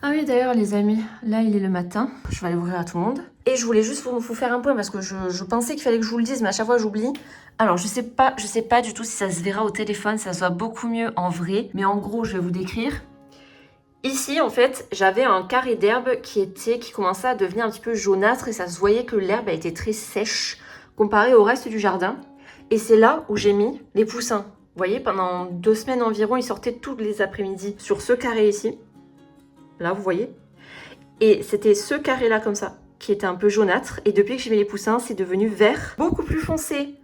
Ah oui, d'ailleurs, les amis, là, il est le matin. Je vais aller ouvrir à tout le monde. Et je voulais juste vous faire un point parce que je pensais qu'il fallait que je vous le dise, mais à chaque fois, j'oublie. Alors, je sais pas du tout si ça se verra au téléphone, ça se voit beaucoup mieux en vrai. Mais en gros, je vais vous décrire. Ici, en fait, j'avais un carré d'herbe qui commençait à devenir un petit peu jaunâtre et ça se voyait que l'herbe était très sèche comparée au reste du jardin. Et c'est là où j'ai mis les poussins. Vous voyez, pendant 2 semaines environ, ils sortaient tous les après-midi sur ce carré ici. Là, vous voyez. Et c'était ce carré-là, comme ça, qui était un peu jaunâtre. Et depuis que j'ai mis les poussins, c'est devenu vert, beaucoup plus foncé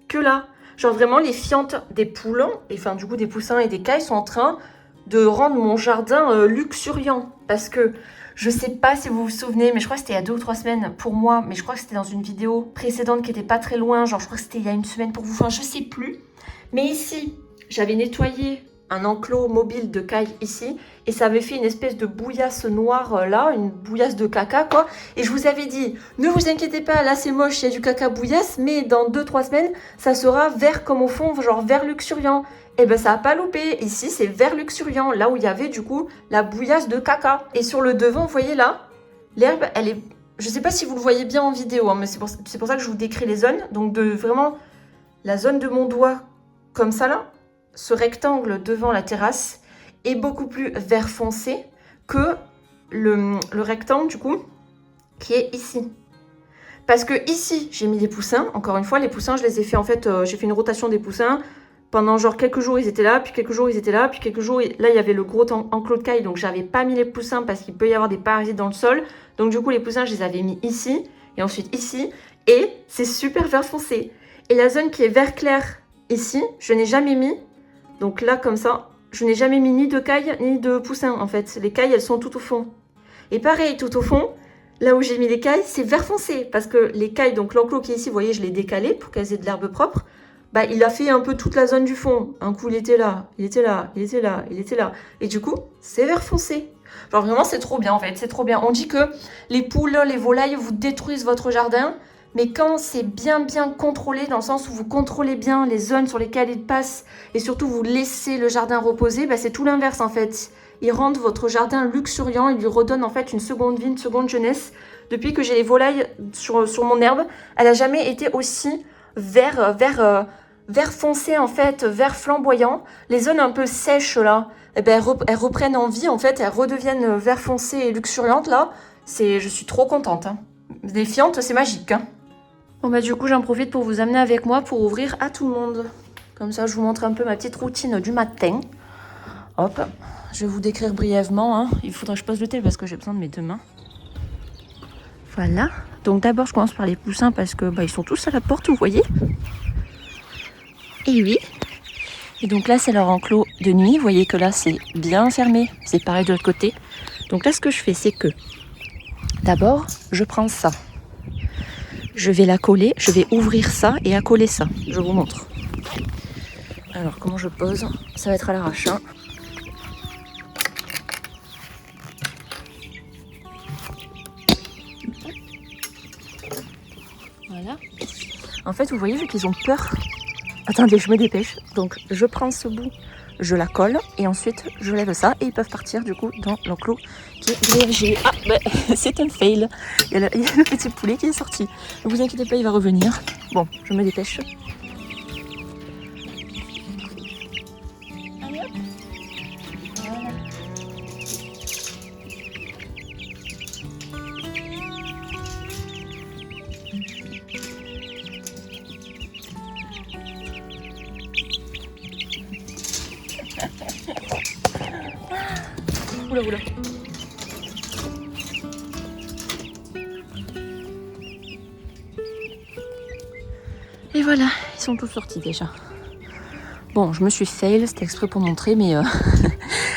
que là. Genre vraiment, les fientes des poulons, et enfin du coup des poussins et des cailles sont en train de rendre mon jardin luxuriant. Parce que, je sais pas si vous vous souvenez, mais je crois que c'était il y a 2 ou 3 semaines pour moi. Mais je crois que c'était dans une vidéo précédente qui était pas très loin. Genre, je crois que c'était il y a 1 semaine pour vous. Enfin, je sais plus. Mais ici, j'avais nettoyé un enclos mobile de caille ici et ça avait fait une espèce de bouillasse noire là, une bouillasse de caca quoi. Et je vous avais dit, ne vous inquiétez pas, là c'est moche, il y a du caca bouillasse, mais dans 2-3 semaines, ça sera vert comme au fond, genre vert luxuriant. Et ben ça a pas loupé, ici c'est vert luxuriant, là où il y avait du coup la bouillasse de caca. Et sur le devant, vous voyez là, l'herbe elle est, je sais pas si vous le voyez bien en vidéo, hein, mais c'est pour ça que je vous décris les zones. Donc de vraiment la zone de mon doigt comme ça là, ce rectangle devant la terrasse est beaucoup plus vert foncé que le rectangle du coup qui est ici. Parce que ici j'ai mis des poussins, encore une fois les poussins je les ai fait en fait, j'ai fait une rotation des poussins. Pendant genre quelques jours ils étaient là, puis quelques jours ils étaient là, puis quelques jours là il y avait le gros enclos de caille donc j'avais pas mis les poussins parce qu'il peut y avoir des parasites dans le sol. Donc du coup les poussins je les avais mis ici et ensuite ici et c'est super vert foncé. Et la zone qui est vert clair ici, je n'ai jamais mis. Donc là, comme ça, je n'ai jamais mis ni de caille ni de poussin en fait. Les cailles, elles sont tout au fond. Et pareil, tout au fond, là où j'ai mis les cailles, c'est vert foncé. Parce que les cailles, donc l'enclos qui est ici, vous voyez, je l'ai décalé pour qu'elles aient de l'herbe propre. Bah, il a fait un peu toute la zone du fond. Un coup, il était là, il était là, il était là, il était là. Et du coup, c'est vert foncé. Genre vraiment, c'est trop bien en fait, c'est trop bien. On dit que les poules, les volailles vous détruisent votre jardin. Mais quand c'est bien contrôlé, dans le sens où vous contrôlez bien les zones sur lesquelles ils passent et surtout vous laissez le jardin reposer, bah c'est tout l'inverse en fait. Ils rendent votre jardin luxuriant, ils lui redonnent en fait une seconde vie, une seconde jeunesse. Depuis que j'ai les volailles sur mon herbe, elle n'a jamais été aussi vert foncé en fait, vert flamboyant. Les zones un peu sèches là, eh ben, elles reprennent en vie en fait, elles redeviennent vert foncé et luxuriantes là. Je suis trop contente. Hein. Les fientes, c'est magique. Hein. Bon bah du coup j'en profite pour vous amener avec moi pour ouvrir à tout le monde. Comme ça je vous montre un peu ma petite routine du matin. Hop, je vais vous décrire brièvement. Hein. Il faudrait que je pose le thé parce que j'ai besoin de mes 2 mains. Voilà. Donc d'abord je commence par les poussins parce que bah, ils sont tous à la porte, vous voyez. Et oui. Et donc là c'est leur enclos de nuit. Vous voyez que là c'est bien fermé. C'est pareil de l'autre côté. Donc là ce que je fais c'est que d'abord je prends ça. Je vais la coller, je vais ouvrir ça et accoler ça. Je vous montre. Alors, comment je pose? Ça va être à l'arrache. Hein. Voilà. En fait, vous voyez, vu qu'ils ont peur. Attendez, je me dépêche. Donc, je prends ce bout, je la colle et ensuite, je lève ça et ils peuvent partir du coup dans l'enclos qui est grillagé. Ah, bah, c'est un fail. Il y a le petit poulet qui est sorti. Ne vous inquiétez pas, il va revenir. Bon, je me dépêche. Allez hop. Voilà. Oula, oula. Et voilà, ils sont tous sortis déjà. Bon, je me suis fail, c'était exprès pour montrer, mais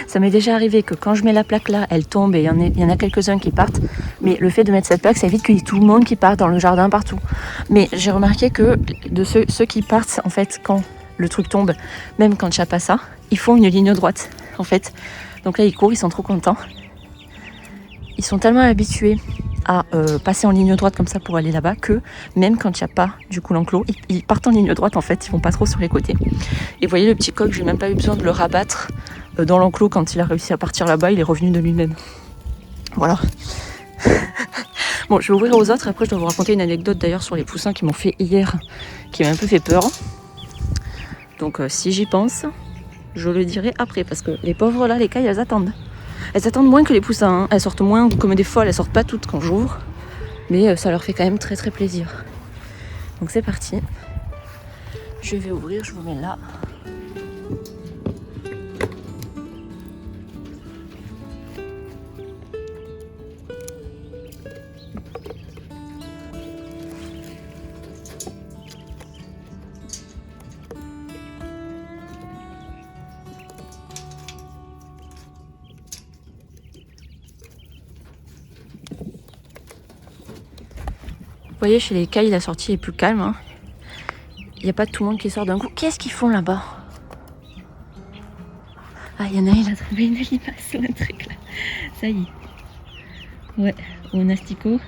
ça m'est déjà arrivé que quand je mets la plaque là, elle tombe et il y en a quelques-uns qui partent. Mais le fait de mettre cette plaque, ça évite qu'il y ait tout le monde qui parte dans le jardin partout. Mais j'ai remarqué que de ceux qui partent, en fait, quand le truc tombe, même quand il n'y a pas ça, ils font une ligne droite, en fait. Donc là, ils courent, ils sont trop contents. Ils sont tellement habitués à passer en ligne droite comme ça pour aller là-bas que même quand il n'y a pas du coup l'enclos, ils partent en ligne droite en fait, ils vont pas trop sur les côtés. Et vous voyez le petit coq, j'ai même pas eu besoin de le rabattre dans l'enclos quand il a réussi à partir là-bas, il est revenu de lui-même. Voilà. Bon, je vais ouvrir aux autres. Après, je dois vous raconter une anecdote d'ailleurs sur les poussins qui m'ont fait hier, qui m'a un peu fait peur. Donc, si j'y pense, je le dirai après. Parce que les pauvres là, les cailles, elles attendent. Elles attendent moins que les poussins. Hein. Elles sortent moins comme des folles. Elles sortent pas toutes quand j'ouvre. Mais ça leur fait quand même très très plaisir. Donc, c'est parti. Je vais ouvrir, je vous mets là. Vous voyez, chez les cailles, la sortie est plus calme. Hein. Il n'y a pas tout le monde qui sort d'un coup. Qu'est-ce qu'ils font là-bas? Ah, il y en a, il a trouvé une limace ou un truc là. Ça y est. Ouais, ou un asticot.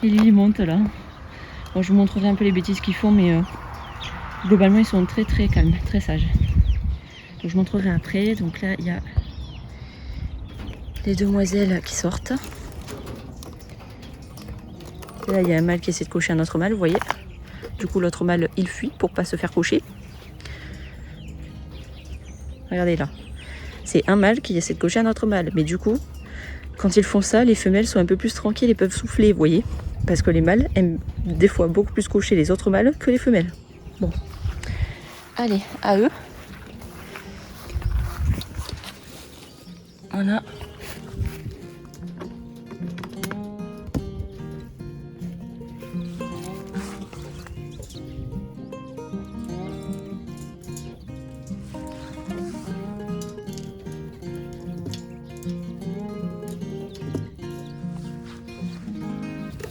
Et lui, il monte là. Bon, je vous montrerai un peu les bêtises qu'ils font, mais globalement, ils sont très très calmes, très sages. Donc, je vous montrerai après. Donc là, il y a les demoiselles qui sortent. Et là, il y a un mâle qui essaie de cocher un autre mâle, vous voyez. Du coup, l'autre mâle, il fuit pour pas se faire cocher. Regardez là. C'est un mâle qui essaie de cocher un autre mâle. Mais du coup, quand ils font ça, les femelles sont un peu plus tranquilles et peuvent souffler, vous voyez. Parce que les mâles aiment des fois beaucoup plus cocher les autres mâles que les femelles. Bon. Allez, à eux. Voilà.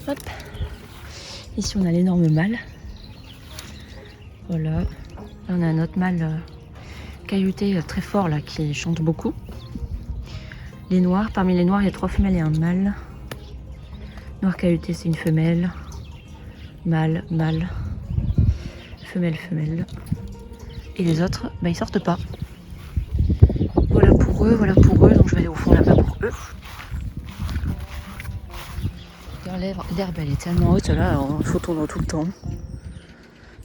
Hop. Ici on a l'énorme mâle. Voilà. Là on a un autre mâle caillouté très fort là qui chante beaucoup. Les noirs, parmi les noirs il y a 3 femelles et un mâle. Noir caillouté c'est une femelle. Mâle, mâle. Femelle, femelle. Et les autres, bah, ils sortent pas. Voilà pour eux, voilà pour eux. Donc je vais aller au fond là-bas pour eux. L'herbe elle est tellement haute là, il faut tourner tout le temps.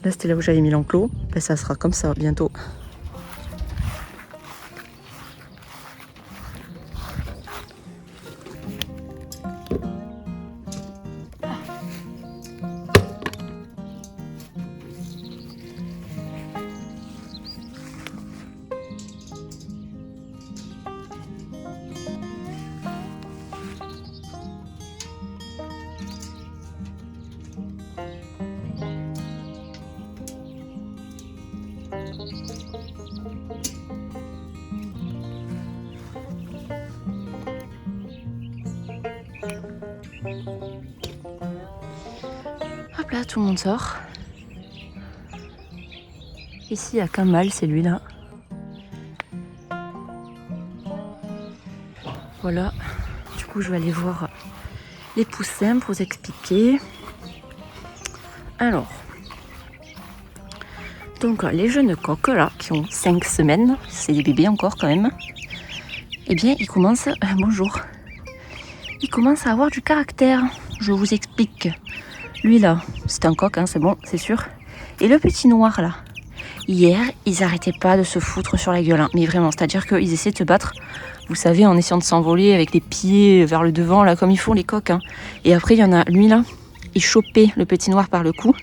Là c'était là où j'avais mis l'enclos, ben, ça sera comme ça bientôt. Hop là, tout le monde sort. Ici, il n'y a qu'un mâle, c'est lui là. Voilà. Du coup, je vais aller voir les poussins pour vous expliquer. Alors. Donc, les jeunes coqs là, qui ont 5 semaines, c'est des bébés encore quand même. Eh bien, ils commencent... bonjour. Ils commencent à avoir du caractère. Je vous explique. Lui là, c'est un coq, hein, c'est bon, c'est sûr. Et le petit noir là, hier, ils arrêtaient pas de se foutre sur la gueule. Hein. Mais vraiment, c'est-à-dire qu'ils essaient de se battre, vous savez, en essayant de s'envoler avec les pieds vers le devant, là, comme ils font les coqs. Hein. Et après, il y en a, lui là, il chopait le petit noir par le cou.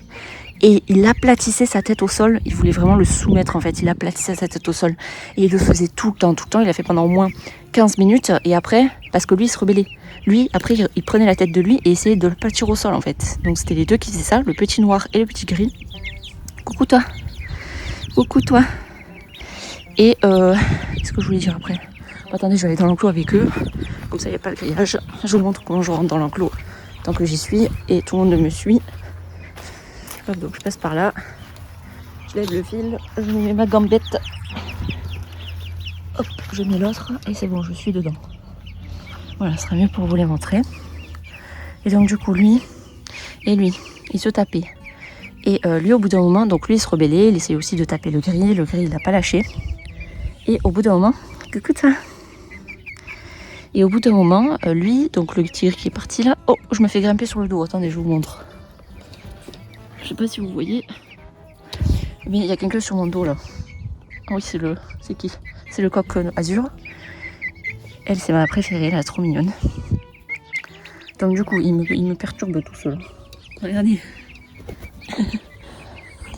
Et il aplatissait sa tête au sol. Il voulait vraiment le soumettre en fait. Il aplatissait sa tête au sol. Et il le faisait tout le temps. Tout le temps, il a fait pendant au moins 15 minutes. Et après, parce que lui, il se rebellait. Lui, après, il prenait la tête de lui et essayait de le platir au sol en fait. Donc c'était les deux qui faisaient ça, le petit noir et le petit gris. Coucou toi. Coucou toi. Et qu'est-ce que je voulais dire après? Attendez, je vais aller dans l'enclos avec eux. Comme ça, il n'y a pas le grillage. Je vous montre comment je rentre dans l'enclos tant que j'y suis. Et tout le monde me suit. Hop, donc je passe par là. Je lève le fil. Je mets ma gambette. Hop, je mets l'autre. Et c'est bon, je suis dedans. Voilà, ce sera mieux pour vous les montrer. Et donc du coup, lui et lui, ils se tapaient. Et lui, au bout d'un moment, donc lui, il se rebellait. Il essayait aussi de taper le gris. Le gris, il n'a pas lâché. Et au bout d'un moment, coucou toi. Et au bout d'un moment, lui, donc le tigre qui est parti là, oh, je me fais grimper sur le dos. Attendez, je vous montre. Je sais pas si vous voyez, mais il y a quelqu'un sur mon dos là. Ah oui, c'est qui? C'est le coq azur. Elle, c'est ma préférée, elle est trop mignonne. Donc du coup, il me perturbe tout cela. Regardez.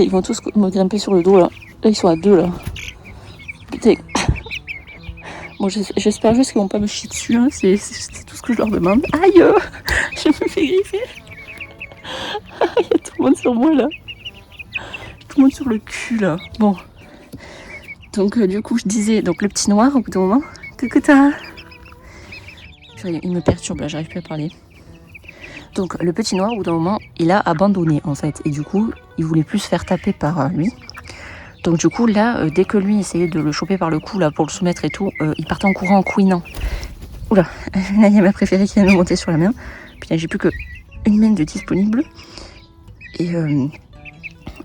Ils vont tous me grimper sur le dos là. Là, ils sont à 2 là. Putain. Bon, j'espère juste qu'ils vont pas me chier dessus, hein. C'est tout ce que je leur demande. Aïe. Je me fais griffer. Il y a tout le monde sur moi là. Tout le monde sur le cul là. Bon. Donc du coup, je disais, donc le petit noir au bout d'un moment. Que t'as? Il me perturbe là, j'arrive plus à parler. Donc le petit noir au bout d'un moment, il a abandonné en fait. Et du coup, il voulait plus se faire taper par lui. Donc du coup là, dès que lui essayait de le choper par le cou là pour le soumettre et tout, il partait en courant en couinant. Oula, là il y a ma préférée qui vient de monter sur la main. Putain, j'ai plus que une main de disponible. Et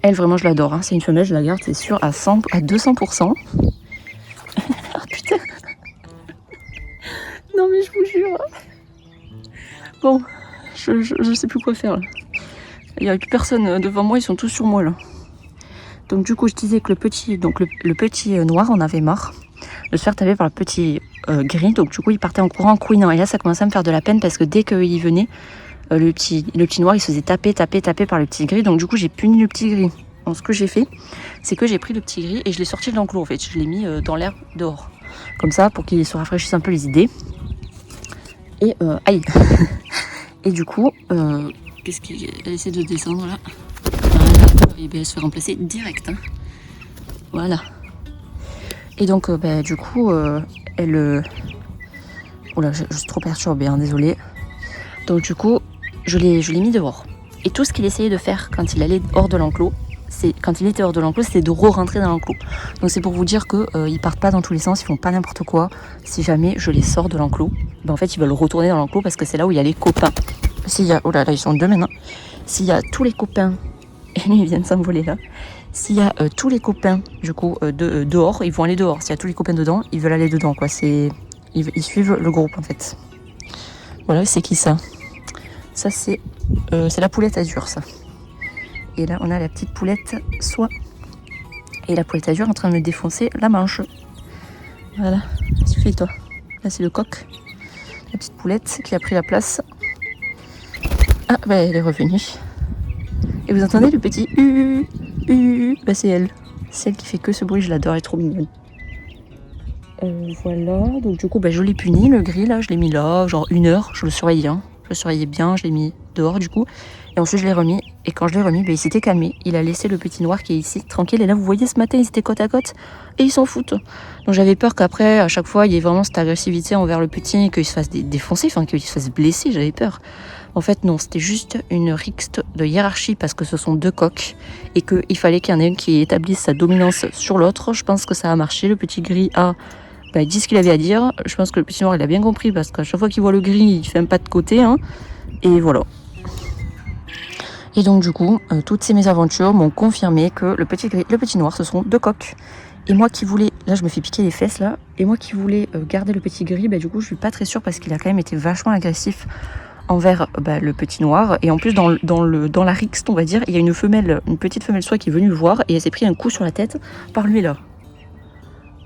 elle vraiment je l'adore, hein. C'est une femelle, je la garde, c'est sûr, à 200%. Ah putain. Non mais je vous jure. Bon, je sais plus quoi faire là. Il n'y a plus personne devant moi, ils sont tous sur moi là. Donc du coup je disais que le petit noir on avait marre de se faire taper par le petit gris. Donc du coup il partait en courant en couinant. Et là ça commençait à me faire de la peine parce que dès qu'il venait, le petit noir il se faisait taper par le petit gris. Donc du coup j'ai puni le petit gris. Donc ce que j'ai fait, c'est que j'ai pris le petit gris et je l'ai sorti de l'enclos en fait. Je l'ai mis dans l'air dehors. Comme ça pour qu'il se rafraîchisse un peu les idées. Et aïe. Et du coup, qu'est-ce qu'elle essaie de descendre là? Et bien elle se fait remplacer direct. Hein. Voilà. Et donc du coup, elle... Oula, je suis trop perturbée, hein, désolée. Donc du coup, je l'ai mis dehors. Et tout ce qu'il essayait de faire quand il allait hors de l'enclos, c'était de re-rentrer dans l'enclos. Donc c'est pour vous dire que ils partent pas dans tous les sens, ils font pas n'importe quoi. Si jamais je les sors de l'enclos, en fait ils veulent retourner dans l'enclos parce que c'est là où il y a les copains. S'il y a, oh là là, ils sont 2 maintenant. S'il y a tous les copains, et lui il vient de s'envoler là. S'il y a tous les copains du coup dehors, ils vont aller dehors. S'il y a tous les copains dedans, ils veulent aller dedans quoi. Ils suivent le groupe en fait. Voilà, c'est qui ça? Ça c'est la poulette azur ça. Et là on a la petite poulette soie. Et la poulette azur en train de me défoncer la manche. Voilà, qu'est-ce que tu fais toi? Là c'est le coq. La petite poulette qui a pris la place. Ah bah elle est revenue. Et vous entendez le petit bah c'est elle. C'est elle qui fait que ce bruit, je l'adore, elle est trop mignonne. Voilà, donc du coup je l'ai puni, le gris là, je l'ai mis là, genre 1 heure, je le surveillais, hein. Je le surveillais bien, je l'ai mis dehors du coup. Et ensuite je l'ai remis, et quand je l'ai remis, il s'était calmé. Il a laissé le petit noir qui est ici, tranquille. Et là vous voyez ce matin, ils étaient côte à côte, et ils s'en foutent. Donc j'avais peur qu'après, à chaque fois, il y ait vraiment cette agressivité envers le petit, qu'il se fasse défoncer, enfin qu'il se fasse blesser, j'avais peur. En fait non, c'était juste une rixe de hiérarchie parce que ce sont 2 coqs et qu'il fallait qu'il y en ait un qui établisse sa dominance sur l'autre. Je pense que ça a marché, le petit gris a... il dit ce qu'il avait à dire. Je pense que le petit noir il a bien compris parce qu'à chaque fois qu'il voit le gris il fait un pas de côté. Hein. Et voilà. Et donc du coup, toutes ces mésaventures m'ont confirmé que le petit noir ce sont 2 coqs. Et moi qui voulais, là je me fais piquer les fesses là, et moi qui voulais garder le petit gris, du coup je suis pas très sûre parce qu'il a quand même été vachement agressif envers le petit noir. Et en plus dans la rixe on va dire, il y a une petite femelle soie qui est venue le voir et elle s'est pris un coup sur la tête par lui là.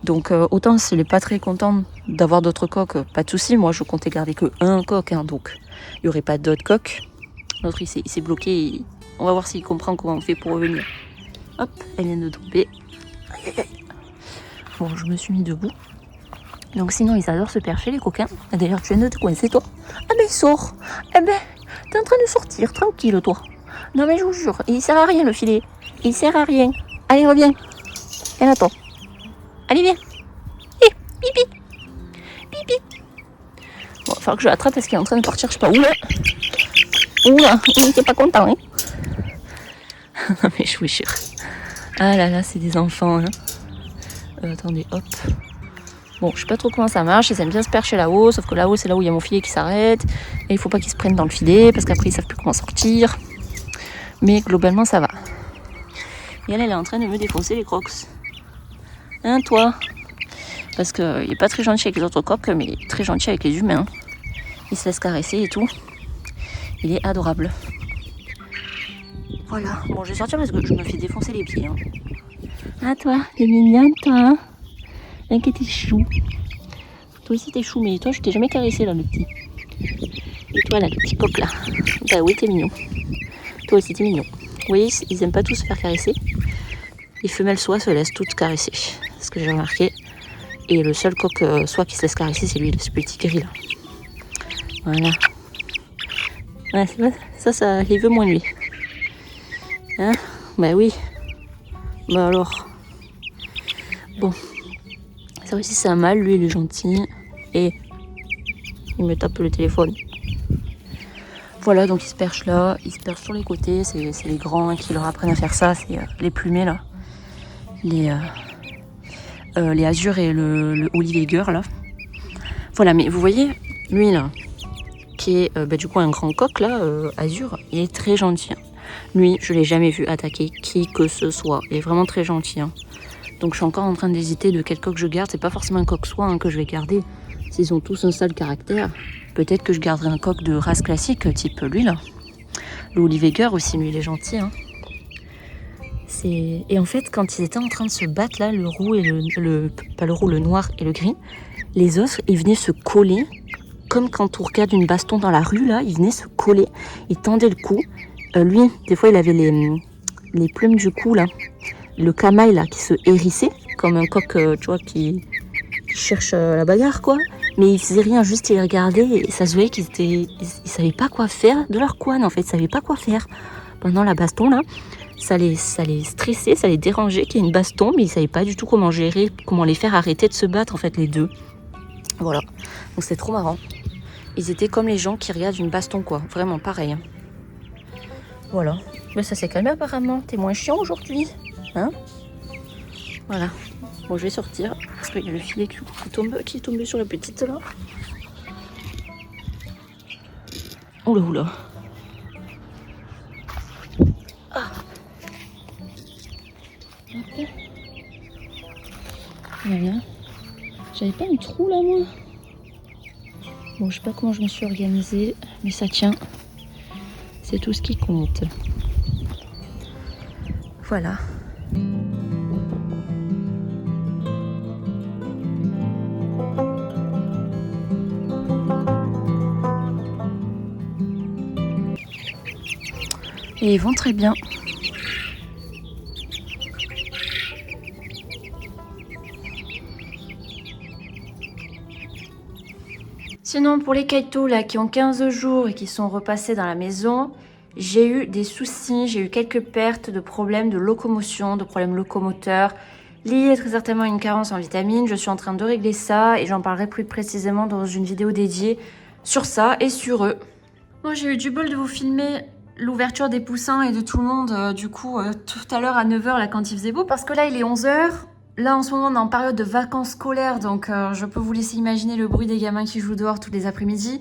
Donc autant s'il n'est pas très content d'avoir d'autres coqs, pas de souci. Moi je comptais garder que 1 coq, hein, donc il n'y aurait pas d'autres coqs. L'autre il s'est bloqué, et on va voir s'il comprend comment on fait pour revenir. Hop, elle vient de tomber. Aïe, aïe, aïe. Bon, je me suis mis debout. Donc sinon ils adorent se percher les coquins. D'ailleurs tu viens de te coincer toi. Ah ben il sort. Eh ben t'es en train de sortir, tranquille toi. Non mais je vous jure, il sert à rien le filet. Il sert à rien. Allez reviens. Viens attends. Allez viens. Hé, pipi. Pipi. Bon, il va falloir que je l'attrape parce qu'il est en train de partir, je sais pas où là. Oula, il était pas content hein. Non mais je vous jure. Ah là là, c'est des enfants hein. Attendez, hop. Bon, je sais pas trop comment ça marche, ils aiment bien se percher là-haut, sauf que là-haut c'est là où il y a mon filet qui s'arrête. Et il faut pas qu'ils se prennent dans le filet parce qu'après ils savent plus comment sortir. Mais globalement ça va. Et elle est en train de me défoncer les crocs. Hein toi? Parce qu'il n'est pas très gentil avec les autres coqs, mais il est très gentil avec les humains. Il se laisse caresser et tout. Il est adorable. Voilà. Bon, je vais sortir parce que je me fais défoncer les pieds. Hein. Ah toi, t'es mignonne toi. Hein, que t'es chou. Toi aussi t'es chou, mais toi je t'ai jamais caressé là le petit. Et toi là, le petit coq là. Bah oui, t'es mignon. Toi aussi t'es mignon. Vous voyez, ils aiment pas tous se faire caresser. Les femelles soies se laissent toutes caresser. C'est ce que j'ai remarqué. Et le seul coq soie qui se laisse caresser, c'est lui, ce petit gris là. Voilà. Ouais, ça, il veut moins lui. Hein? Bah oui. Bah alors. Bon. Ça aussi c'est un mâle, lui il est gentil. Et il me tape le téléphone. Voilà, donc il se perche là, il se perche sur les côtés. C'est les grands qui leur apprennent à faire ça. C'est les plumés là. Les azur et le olivier là. Voilà, mais vous voyez, lui là, qui est du coup un grand coq là, azur, il est très gentil. Hein. Lui, je l'ai jamais vu attaquer qui que ce soit. Il est vraiment très gentil. Hein. Donc je suis encore en train d'hésiter de quel coq je garde. C'est pas forcément un coq soie hein, que je vais garder. S'ils ont tous un sale caractère, peut-être que je garderai un coq de race classique, type lui là. Le olivier aussi, lui il est gentil. Hein. Et en fait, quand ils étaient en train de se battre là, le roux et le noir et le gris, les os, ils venaient se coller, comme quand on regarde une baston dans la rue là, ils venaient se coller, ils tendaient le cou. Lui, des fois, il avait les plumes du cou là, le camail là qui se hérissait, comme un coq, tu vois, qui cherche la bagarre quoi. Mais ils faisaient rien, juste ils regardaient et ça se voyait ils savaient pas quoi faire de leur couenne en fait, ils savaient pas quoi faire pendant la baston là. Ça les stressait, ça les dérangeait qu'il y ait une baston, mais ils ne savaient pas du tout comment gérer, comment les faire arrêter de se battre, en fait, les deux. Voilà. Donc c'est trop marrant. Ils étaient comme les gens qui regardent une baston, quoi. Vraiment, pareil. Hein. Voilà. Mais ça s'est calmé apparemment. T'es moins chiant aujourd'hui. Hein? Voilà. Bon, je vais sortir, parce qu'il y a le filet qui est tombé sur la petite, là. Oula, oula. Ah. Voilà. J'avais pas un trou là moi. Bon, je sais pas comment je me suis organisée, mais ça tient. C'est tout ce qui compte. Voilà. Et ils vont très bien. Sinon, pour les kaito là qui ont 15 jours et qui sont repassés dans la maison, j'ai eu des soucis, j'ai eu quelques pertes de problèmes de locomotion, de problèmes locomoteurs, liés très certainement à une carence en vitamines. Je suis en train de régler ça et j'en parlerai plus précisément dans une vidéo dédiée sur ça et sur eux. Moi, j'ai eu du bol de vous filmer l'ouverture des poussins et de tout le monde, du coup, tout à l'heure à 9 h là quand il faisait beau, parce que là, il est 11 h. Là, en ce moment, on est en période de vacances scolaires, donc je peux vous laisser imaginer le bruit des gamins qui jouent dehors tous les après-midi.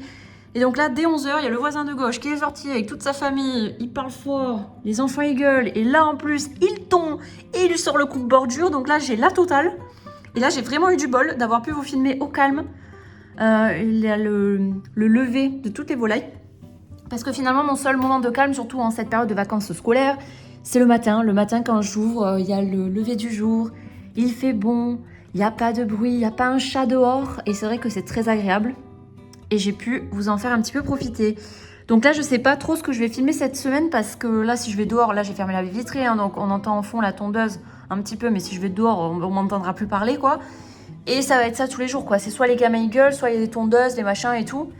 Et donc là, dès 11 h, il y a le voisin de gauche qui est sorti avec toute sa famille, il parle fort, les enfants ils gueulent, et là en plus, il tombe et il sort le coupe-bordure, donc là, j'ai la totale. Et là, j'ai vraiment eu du bol d'avoir pu vous filmer au calme. Il y a le lever de toutes les volailles. Parce que finalement, mon seul moment de calme, surtout en cette période de vacances scolaires, c'est le matin. Le matin, quand j'ouvre, il y a le lever du jour. Il fait bon, il n'y a pas de bruit, il n'y a pas un chat dehors. Et c'est vrai que c'est très agréable. Et j'ai pu vous en faire un petit peu profiter. Donc là, je ne sais pas trop ce que je vais filmer cette semaine. Parce que là, si je vais dehors, là, j'ai fermé la baie vitrée. Hein, donc on entend en fond la tondeuse un petit peu. Mais si je vais dehors, on m'entendra plus parler, quoi. Et ça va être ça tous les jours, quoi. C'est soit les gamins ils gueulent, soit il y a des tondeuses, des machins et tout.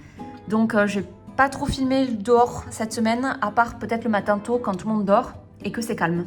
Donc je vais pas trop filmer dehors cette semaine. À part peut-être le matin tôt quand tout le monde dort et que c'est calme.